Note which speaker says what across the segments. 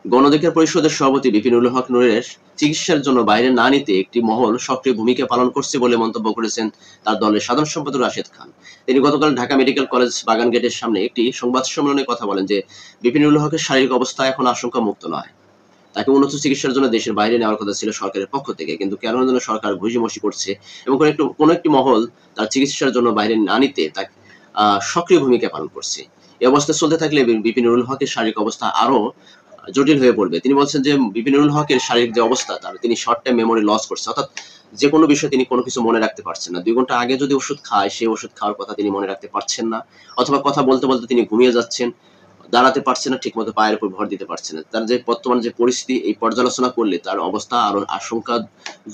Speaker 1: গণঅধিকার পরিষদের সভাপতি বিপিনুল হক নূরের চিকিৎসার জন্য বাইরে না নিতে একটি মহল সক্রিয় ভূমিকা পালন করছে বলে মন্তব্য করেছেন তার দলের সাধারণ সম্পাদক রাশেদ খান। তিনি গতকাল ঢাকা মেডিকেল কলেজ বাগান গেটের সামনে একটি সংবাদ সম্মেলনে কথা বলেন যে বিপিনুল হকের শারীরিক অবস্থা এখন আশঙ্কা মুক্ত নয়। তাকে উন্নত চিকিৎসার জন্য দেশের বাইরে নেওয়ার কথা ছিল সরকারের পক্ষ থেকে, কিন্তু কেন যেন সরকার ঘুষিমসি করছে এবং কোনো একটি মহল তার চিকিৎসার জন্য বাইরে না নিতে তাকে সক্রিয় ভূমিকা পালন করছে। এই অবস্থা চলতে থাকলে বিপিনুল হকের শারীরিক অবস্থা আরো জটিল হয়ে পড়বে। তিনি বলছেন যে বিপিনুল হকের শারীরিক যে অবস্থা তার তিনি শর্ট টাইম মেমোরি লস করছে, অর্থাৎ যে কোনো বিষয় তিনি কোনো কিছু মনে রাখতে পারছেন না। ২ ঘন্টা আগে যদি ওষুধ খায় সেই ওষুধ খাওয়ার কথা তিনি মনে রাখতে পারছেন না, অথবা কথা বলতে, বলতে তিনি ঘুমিয়ে যাচ্ছেন। দাঁড়াতে পারছে না, ঠিকমতো পায়ের উপর ভর দিতে পারছে না। তার যে বর্তমান যে পরিস্থিতি এই পর্যালোচনা করলে তার অবস্থা আরো আশঙ্কা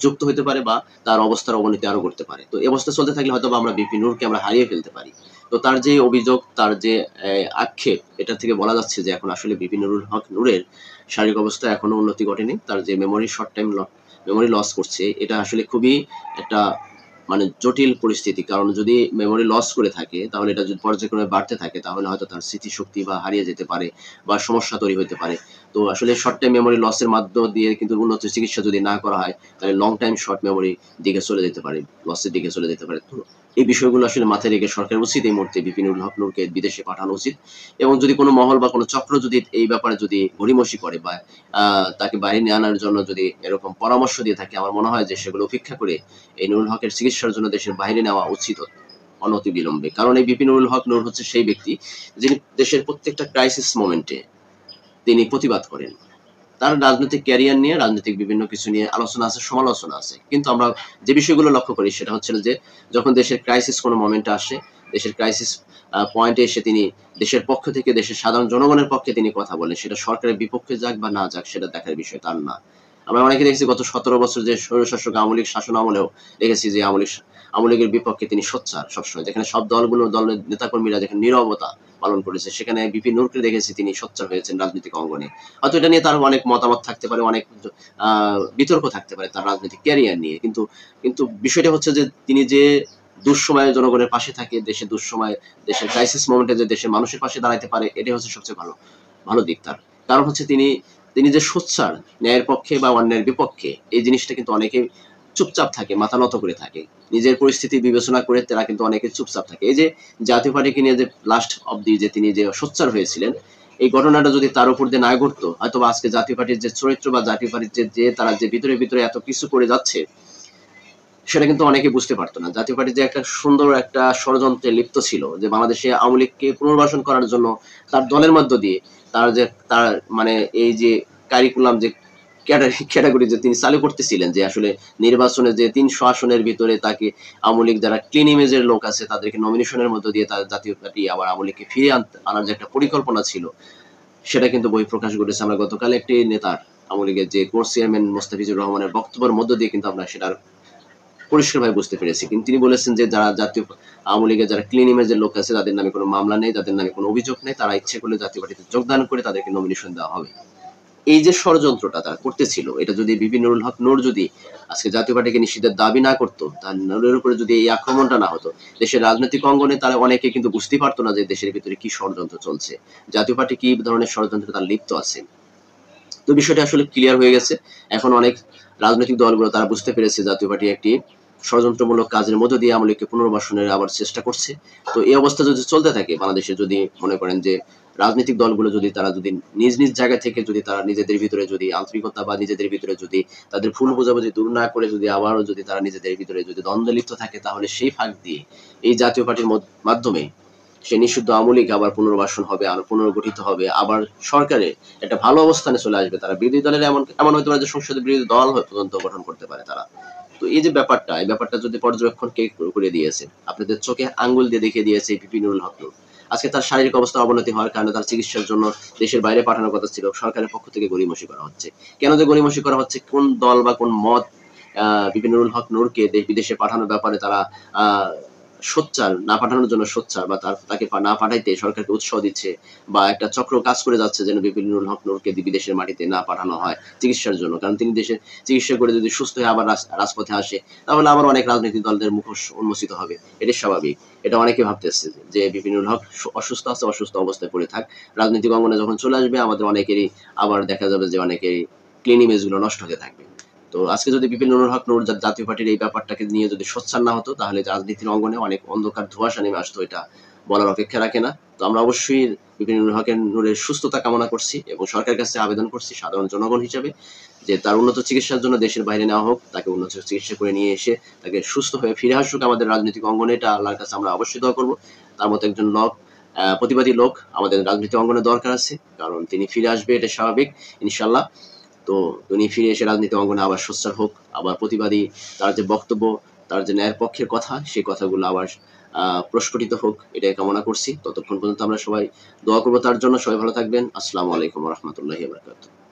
Speaker 1: যুক্ত হইতে পারে বা তার অবস্থার অবনতি আরো করতে পারে। তো এই অবস্থা চলতে থাকলে হয়তোবা আমরা বিপিনুরকে আমরা হারিয়ে ফেলতে পারি। তো তার যে অভিযোগ, তার যে আক্ষেপ, এটা থেকে বলা যাচ্ছে যে এখন আসলে বিপিনুরুল হক নূরের শারীরিক অবস্থা এখনো উন্নতি ঘটেনি। তার যে memory short time memory loss করছে, এটা আসলে খুবই একটা মানে জটিল পরিস্থিতি। কারণ যদি মেমোরি লস করে থাকে তাহলে এটা যদি পর্যায়ক্রমে বাড়তে থাকে তাহলে হয়তো তার স্মৃতিশক্তি বা হারিয়ে যেতে পারে বা সমস্যা তৈরি হতে পারে। তো আসলে শর্ট টাইম মেমোরি লসের মাধ্য দিয়ে কিন্তু উন্নত চিকিৎসা যদি না করা হয় তাহলে লং টাইম শর্ট মেমোরি দিকে চলে যেতে পারে, লসের দিকে চলে যেতে পারে। তো এই বিষয়গুলো আসলে মাথায় রেখে সরকারের উচিত এই মুহূর্তে বিপিনুল হক নূরকে বিদেশে পাঠানো উচিত। এবং যদি কোনো মহল বা কোনো চক্র যদি এই ব্যাপারে যদি গড়িমসি করে বা তাকে বাইরে নিয়ে আনার জন্য যদি এরকম পরামর্শ দিয়ে থাকে, আমার মনে হয় যে সেগুলো উপেক্ষা করে এই নুরুল হকের চিকিৎসার জন্য দেশের বাইরে নেওয়া উচিত অনতিবিলম্বে। কারণ এই বিপিনুল হক নূর হচ্ছে সেই ব্যক্তি যিনি দেশের প্রত্যেকটা ক্রাইসিস মোমেন্টে তিনি প্রতিবাদ করেন। তার রাজনৈতিক ক্যারিয়ার নিয়ে, রাজনৈতিক বিভিন্ন কিছু নিয়ে আলোচনা আছে, সমালোচনা আছে। কিন্তু আমরা যে বিষয়গুলো লক্ষ্য করি সেটা হচ্ছে যে যখন দেশের ক্রাইসিস কোনো মোমেন্টে আসে, দেশের ক্রাইসিস পয়েন্টে এসে তিনি দেশের পক্ষ থেকে দেশের সাধারণ জনগণের পক্ষে তিনি কথা বলেন। সেটা সরকারের বিপক্ষে যাক বা না যাক সেটা দেখার বিষয় তার না। আমরা অনেকে দেখেছি গত ১৭ বছর যে স্বৈরশাসক আওয়ামী লীগ শাসন আমলেও দেখেছি যে আওয়ামী লীগের বিপক্ষে তিনি সোচ্চার সবসময়। যেখানে সব দলের নেতাকর্মীরা যেখানে নীরবতা পালন করেছে, সেখানে বিপি নূরকে দেখেছি তিনি সোচ্চার হয়েছেন রাজনৈতিক অঙ্গনে। হয়তো এটা নিয়ে তার অনেক মতামত থাকতে পারে, অনেক বিতর্ক থাকতে পারে তার রাজনৈতিক ক্যারিয়ার নিয়ে। কিন্তু কিন্তু বিষয়টা হচ্ছে যে তিনি যে দুঃসময়ে জনগণের পাশে থাকে, দেশের দুঃসময়ে, দেশের ক্রাইসিস মোমেন্টে যে দেশের মানুষের পাশে দাঁড়াইতে পারে, এটাই হচ্ছে সবচেয়ে ভালো ভালো দিক তার। কারণ হচ্ছে তিনি তিনি যে সোচ্চার ন্যায়ের পক্ষে বা অন্যের বিপক্ষে, এই জিনিসটা কিন্তু অনেকে চুপচাপ থাকে, মাথা নত করে থাকে। নিজের পরিস্থিতি বিবেচনা করে তারা কিন্তু অনেকে চুপচাপ থাকে। এই যে জাতীয় পার্টিকে নিয়ে যে লাস্ট অব্দি যে তিনি যে সোচ্চার হয়েছিলেন, এই ঘটনাটা যদি তার উপর দিয়ে না ঘটতো, হয়তো আজকে জাতীয় পার্টির যে চরিত্র বা জাতীয় পার্টির যে তারা যে ভিতরে ভিতরে এত কিছু করে যাচ্ছে সেটা কিন্তু অনেকে বুঝতে পারতো না। জাতীয় পার্টি যে একটা সুন্দর একটা ষড়যন্ত্রে লিপ্ত ছিল যে বাংলাদেশে আওয়ামী লীগকে পুনর্বাসন করার জন্য তার দলের মধ্য দিয়ে তার মানে এই যে কারিকুলাম যে ক্যাটাগরি যে তিনি চালু করতেছিলেন যে আসলে নির্বাচনে যে ৩০০ আসনের ভিতরে তাকে আওয়ামী লীগ যারা ক্লিন ইমেজের লোক আছে তাদেরকে নমিনেশনের মধ্য দিয়ে তার জাতীয় পার্টি আবার আওয়ামী লীগকে ফিরিয়ে আনার যে একটা পরিকল্পনা ছিল সেটা কিন্তু বহিঃপ্রকাশ ঘটেছে। আমরা গতকাল একটি নেতার আওয়ামী লীগের যে কোর চেয়ারম্যান মোস্তাফিজুর রহমানের বক্তব্যের মধ্য দিয়ে কিন্তু আমরা সেটার পরিষ্কারভাবে বুঝতে পেরেছি। কিন্তু তিনি বলেছেন যে যারা জাতীয় আওয়ামী লীগের যারা ক্লিন ইমেজের লোক আছে তাদের নামে কোনো মামলা নেই, তাদের নামে কোনো অভিযোগ নেই, তারা ইচ্ছে করলে জাতীয় পার্টিতে যোগদান করে তাদেরকে নমিনেশন দেওয়া হবে। এই যে ষড়যন্ত্রটা তারা করতেছিল, এটা যদি বিপি নুরুল হক নূর যদি আজকে জাতীয় পার্টিকে নিষিদ্ধের দাবি না করতো, তার নূরের উপরে যদি এই আক্রমণটা না হতো, দেশের রাজনৈতিক অঙ্গনে তারা অনেকে কিন্তু বুঝতেই পারতো না যে দেশের ভিতরে কি ষড়যন্ত্র চলছে, জাতীয় পার্টি কি ধরনের ষড়যন্ত্রে তার লিপ্ত আছে। তো বিষয়টা আসলে ক্লিয়ার হয়ে গেছে। এখন অনেক রাজনৈতিক দলগুলো তারা বুঝতে পেরেছে জাতীয় পার্টি একটি ষড়যন্ত্রমূলক কাজের মধ্য দিয়ে আওয়ামী লীগকে পুনর্বাসনের আবার চেষ্টা করছে। তো এই অবস্থা যদি চলতে থাকে বাংলাদেশে, যদি মনে করেন যে রাজনৈতিক দলগুলো যদি তারা যদি নিজ নিজ জায়গা থেকে যদি তারা নিজেদের ভিতরে যদি আন্তরিকতা বা নিজেদের ভিতরে যদি তাদের ভুল বোঝাবুঝি দূর না করে যদি আবারও যদি তারা নিজেদের ভিতরে যদি দ্বন্দ্বে লিপ্ত থাকে, তাহলে সেই ফাঁক দিয়ে এই জাতীয় পার্টির মাধ্যমে সে নিষিদ্ধ আওয়ামী লীগ আবার পুনর্বাসন হবে, আর পুনর্গঠিত হবে, আবার সরকারে একটা ভালো অবস্থানে চলে আসবে। তারা বিরোধী দলের এমন এমন হতে পারে যে সংসদের বিরোধী দল পর্যন্ত গঠন করতে পারে তারা। তো এই যে ব্যাপারটা, এই ব্যাপারটা যদি পর্যবেক্ষণ কে করে দিয়েছে, আপনাদের চোখে আঙ্গুল দিয়ে দেখিয়ে দিয়েছে বিপিনুল হক নূর। আজকে তার শারীরিক অবস্থা অবনতি হওয়ার কারণে তার চিকিৎসার জন্য দেশের বাইরে পাঠানোর কথা ছিল, সরকারের পক্ষ থেকে গড়িমসি করা হচ্ছে। কেন যে গড়িমসি করা হচ্ছে, কোন দল বা কোন মত বিপিনুল হক নূরকে দেশ বিদেশে পাঠানোর ব্যাপারে তারা আহ সোচ্চার না পাঠানোর জন্য সোচ্চার বা তাকে না পাঠাইতে সরকারকে উৎসাহ দিচ্ছে, বা একটা চক্র কাজ করে যাচ্ছে যেন বিপিনুল হক নূরকে বিদেশের মাটিতে না পাঠানো হয় চিকিৎসার জন্য। কারণ তিনি দেশে চিকিৎসা করে যদি সুস্থ হয়ে আবার রাজপথে আসে, তাহলে আবার অনেক রাজনৈতিক দলদের মুখোশ উন্মোচিত হবে। এটাই স্বাভাবিক। এটা অনেকে ভাবতেছে যে বিপিনুল হক অসুস্থ আছে, অসুস্থ অবস্থায় পড়ে থাক। রাজনৈতিক অঙ্গনে যখন চলে আসবে আমাদের অনেকেরই আবার দেখা যাবে যে অনেকেরই ক্লিন ইমেজ গুলো নষ্ট হতে থাকবে। তো আজকে যদি বিপিনুল হক নূর জাতীয় পার্টির এই ব্যাপারটাকে নিয়ে যদি সোচ্চার না হতো, তাহলে রাজনীতির অঙ্গনে অনেক অন্ধকার ধোঁয়াশা নেমে আসতো, এটা বলার অপেক্ষা রাখে না। তো আমরা অবশ্যই বিপিনুল হকের নূরের সুস্থতা কামনা করছি এবং সরকারের কাছে আবেদন করছি সাধারণ জনগণ হিসেবে, যে তার উন্নত চিকিৎসার জন্য দেশের বাইরে নেওয়া হোক, তাকে উন্নত চিকিৎসা করে নিয়ে এসে তাকে সুস্থ হয়ে ফিরে আসুক আমাদের রাজনৈতিক অঙ্গনে। এটা আল্লাহর কাছে আমরা অবশ্যই দোয়া করব। তার মতো একজন প্রতিবাদী লোক আমাদের রাজনৈতিক অঙ্গনে দরকার আছে, কারণ তিনি ফিরে আসবে, এটা স্বাভাবিক ইনশাল্লাহ। তো তিনি ফিরে এসে রাজনীতি অঙ্গনে আবার সোচ্চার হোক, আবার প্রতিবাদী, তার যে বক্তব্য, তার যে ন্যায়ের পক্ষের কথা, সেই কথাগুলো আবার প্রস্ফুটিত হোক, এটাই কামনা করছি। ততক্ষণ পর্যন্ত আমরা সবাই দোয়া করবো তার জন্য। সবাই ভালো থাকবেন। আসসালামু আলাইকুম ওয়া রাহমাতুল্লাহি ওয়া বারাকাতুহু।